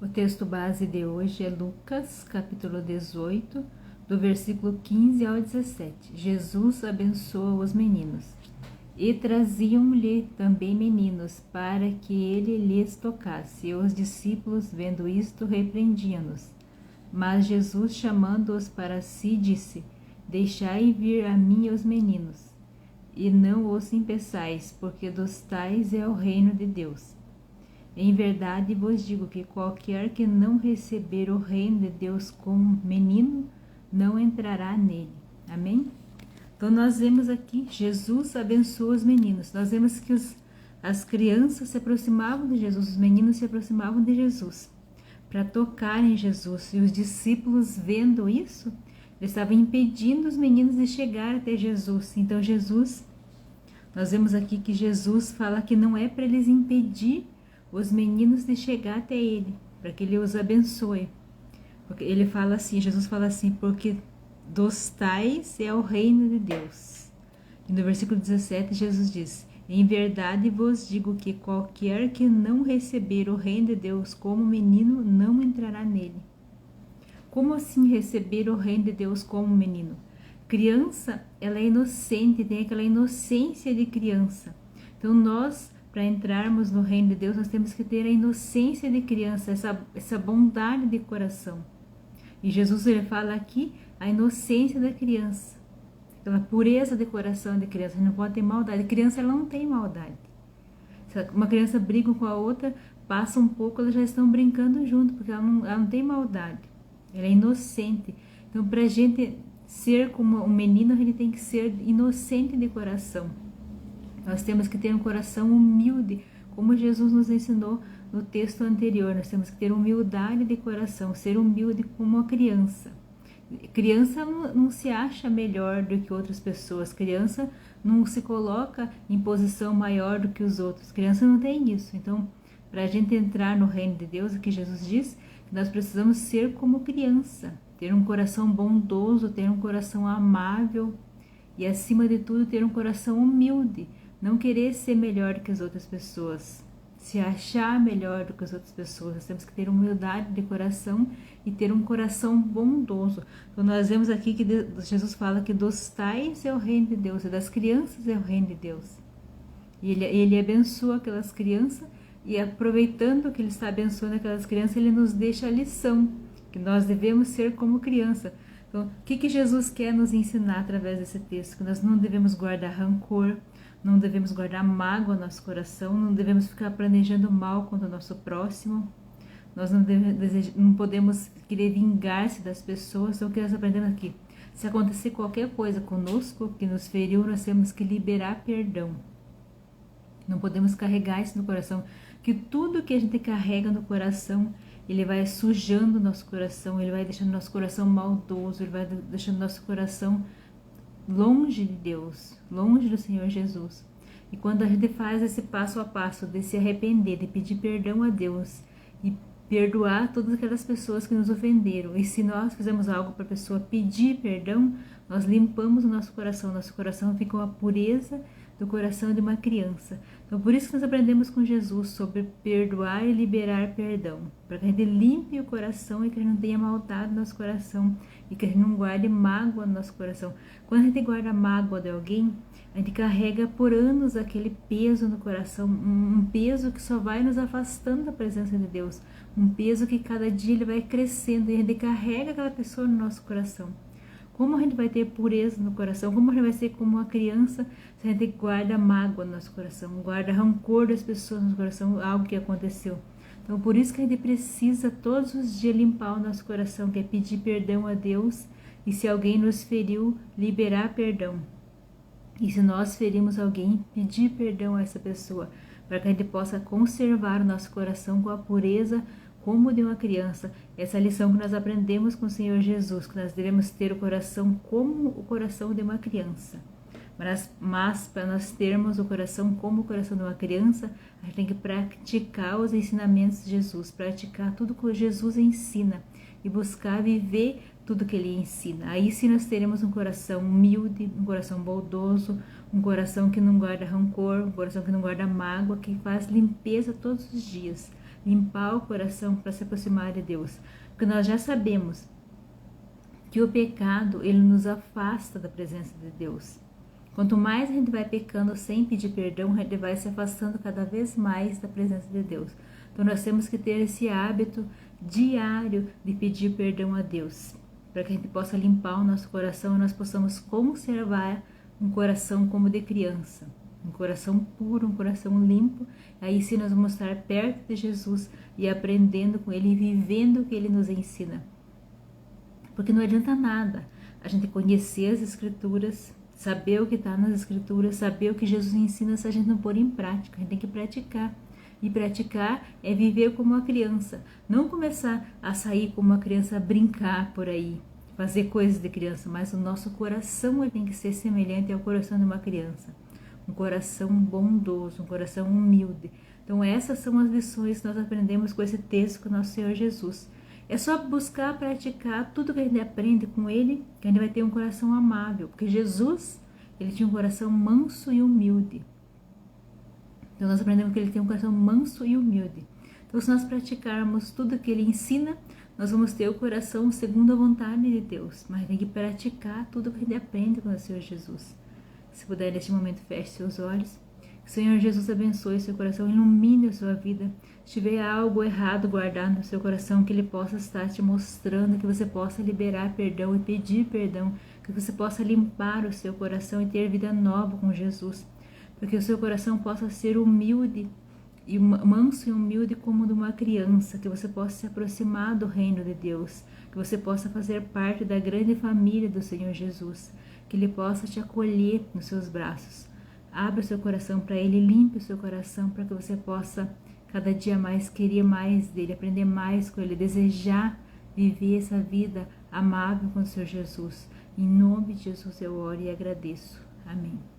O texto base de hoje é Lucas, capítulo 18, do versículo 15 ao 17. Jesus abençoa os meninos. E traziam-lhe também meninos, para que ele lhes tocasse. E os discípulos, vendo isto, repreendiam-nos. Mas Jesus, chamando-os para si, disse: Deixai vir a mim os meninos, e não os impeçais, porque dos tais é o reino de Deus. Em verdade vos digo que qualquer que não receber o reino de Deus como menino, não entrará nele. Amém? Então nós vemos aqui, Jesus abençoa os meninos. Nós vemos que as crianças se aproximavam de Jesus, os meninos se aproximavam de Jesus para tocar em Jesus. E os discípulos, vendo isso, eles estavam impedindo os meninos de chegar até Jesus. Então nós vemos aqui que Jesus fala que não é para eles impedir os meninos de chegar até ele, para que ele os abençoe. Porque ele fala assim, Jesus fala assim, porque dos tais é o reino de Deus. E no versículo 17 Jesus diz: Em verdade vos digo que qualquer que não receber o reino de Deus como menino, não entrará nele. Como assim receber o reino de Deus como menino? Criança, ela é inocente, tem aquela inocência de criança. Então nós, para entrarmos no reino de Deus, nós temos que ter a inocência de criança, essa bondade de coração. E Jesus, ele fala aqui a inocência da criança, aquela pureza de coração de criança. Não pode ter maldade. A criança, ela não tem maldade. Se uma criança briga com a outra, passa um pouco, elas já estão brincando junto, porque ela não tem maldade. Ela é inocente. Então, para a gente ser como um menino, a gente tem que ser inocente de coração. Nós temos que ter um coração humilde, como Jesus nos ensinou no texto anterior. Nós temos que ter humildade de coração, ser humilde como uma criança. Criança não se acha melhor do que outras pessoas. Criança não se coloca em posição maior do que os outros. Criança não tem isso. Então, para a gente entrar no reino de Deus, aqui Jesus diz que nós precisamos ser como criança, ter um coração bondoso, ter um coração amável e, acima de tudo, ter um coração humilde. Não querer ser melhor do que as outras pessoas, se achar melhor do que as outras pessoas. Nós temos que ter humildade de coração e ter um coração bondoso. Então nós vemos aqui que Jesus fala que dos tais é o reino de Deus, e das crianças é o reino de Deus. E ele abençoa aquelas crianças, e aproveitando que ele está abençoando aquelas crianças, ele nos deixa a lição, que nós devemos ser como criança. Então, o que Jesus quer nos ensinar através desse texto? Que nós não devemos guardar rancor, não devemos guardar mágoa no nosso coração, não devemos ficar planejando mal contra o nosso próximo, nós não podemos querer vingar-se das pessoas. Então, o que nós aprendemos aqui? Se acontecer qualquer coisa conosco que nos feriu, nós temos que liberar perdão. Não podemos carregar isso no coração, que tudo que a gente carrega no coração, ele vai sujando o nosso coração, ele vai deixando nosso coração maldoso, ele vai deixando nosso coração longe de Deus, longe do Senhor Jesus. E quando a gente faz esse passo a passo de se arrepender, de pedir perdão a Deus e perdoar todas aquelas pessoas que nos ofenderam, e se nós fizemos algo para a pessoa pedir perdão, nós limpamos o nosso coração fica uma pureza do coração de uma criança. Então, por isso que nós aprendemos com Jesus sobre perdoar e liberar perdão, para que a gente limpe o coração e que a gente não tenha maldade no nosso coração e que a gente não guarde mágoa no nosso coração. Quando a gente guarda mágoa de alguém, a gente carrega por anos aquele peso no coração, um peso que só vai nos afastando da presença de Deus, um peso que cada dia ele vai crescendo e a gente carrega aquela pessoa no nosso coração. Como a gente vai ter pureza no coração? Como a gente vai ser como uma criança se a gente guarda mágoa no nosso coração, guarda rancor das pessoas no coração, algo que aconteceu? Então, por isso que a gente precisa todos os dias limpar o nosso coração, que é pedir perdão a Deus, e se alguém nos feriu, liberar perdão. E se nós ferimos alguém, pedir perdão a essa pessoa, para que a gente possa conservar o nosso coração com a pureza como de uma criança. Essa lição que nós aprendemos com o Senhor Jesus, que nós devemos ter o coração como o coração de uma criança. Mas para nós termos o coração como o coração de uma criança, a gente tem que praticar os ensinamentos de Jesus, praticar tudo que Jesus ensina e buscar viver tudo que ele ensina. Aí sim nós teremos um coração humilde, um coração bondoso, um coração que não guarda rancor, um coração que não guarda mágoa, que faz limpeza todos os dias. limpar o coração para se aproximar de Deus. Porque nós já sabemos que o pecado, ele nos afasta da presença de Deus. Quanto mais a gente vai pecando sem pedir perdão, a gente vai se afastando cada vez mais da presença de Deus. Então nós temos que ter esse hábito diário de pedir perdão a Deus, para que a gente possa limpar o nosso coração e nós possamos conservar um coração como de criança, um coração puro, um coração limpo. Aí sim nós vamos estar perto de Jesus e aprendendo com Ele e vivendo o que Ele nos ensina. Porque não adianta nada a gente conhecer as Escrituras, saber o que está nas Escrituras, saber o que Jesus ensina, se a gente não pôr em prática. A gente tem que praticar. E praticar é viver como uma criança. Não começar a sair como uma criança, a brincar por aí, fazer coisas de criança, mas o nosso coração tem que ser semelhante ao coração de uma criança. Um coração bondoso, um coração humilde. Então essas são as lições que nós aprendemos com esse texto com o nosso Senhor Jesus. É só buscar praticar tudo que a gente aprende com Ele, que a gente vai ter um coração amável. Porque Jesus, Ele tinha um coração manso e humilde. Então nós aprendemos que Ele tem um coração manso e humilde. Então se nós praticarmos tudo que Ele ensina, nós vamos ter o coração segundo a vontade de Deus. Mas tem que praticar tudo que a gente aprende com o Senhor Jesus. Se puder, neste momento, feche seus olhos. Que o Senhor Jesus abençoe seu coração, ilumine a sua vida. Se tiver algo errado guardado no seu coração, que Ele possa estar te mostrando, que você possa liberar perdão e pedir perdão, que você possa limpar o seu coração e ter vida nova com Jesus, para que o seu coração possa ser humilde, e manso e humilde como de uma criança, que você possa se aproximar do reino de Deus, que você possa fazer parte da grande família do Senhor Jesus, que Ele possa te acolher nos seus braços. Abra o seu coração para Ele, limpe o seu coração para que você possa cada dia mais querer mais dEle, aprender mais com Ele, desejar viver essa vida amável com o Senhor Jesus. Em nome de Jesus eu oro e agradeço. Amém.